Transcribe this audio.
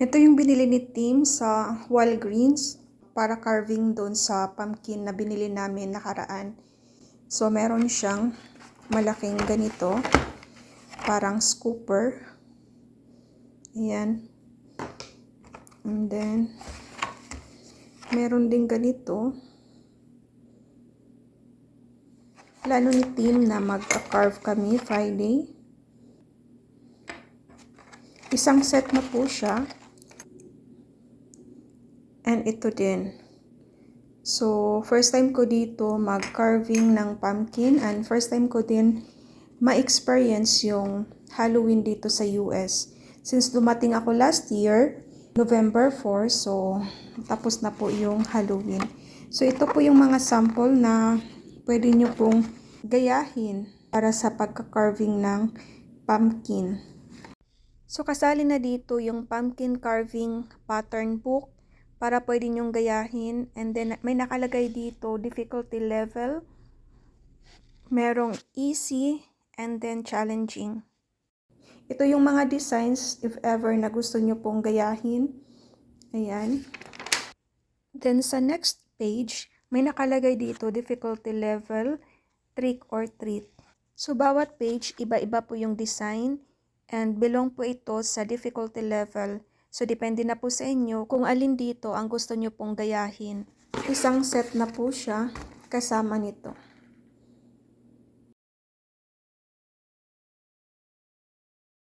Ito yung binili ni Tim sa Walgreens para carving doon sa pumpkin na binili namin nakaraan. So, meron siyang malaking ganito, parang scooper. Ayan. And then, meron din ganito. Plano ni Tim na magka-carve kami Friday. Isang set na po siya. And ito din. So, first time ko dito mag-carving ng pumpkin and first time ko din ma-experience yung Halloween dito sa US. Since dumating ako last year, November 4, so tapos na po yung Halloween. So, ito po yung mga sample na pwede nyo pong gayahin para sa pagka-carving ng pumpkin. So, kasali na dito yung pumpkin carving pattern book para pwede nyong gayahin. And then, may nakalagay dito, difficulty level. Merong easy and then challenging. Ito yung mga designs if ever na gusto nyo pong gayahin. Ayan. Then, sa next page, may nakalagay dito, difficulty level, trick or treat. So, bawat page, iba-iba po yung design. And belong po ito sa difficulty level. So, depende na po sa inyo kung alin dito ang gusto nyo pong gayahin. Isang set na po siya kasama nito.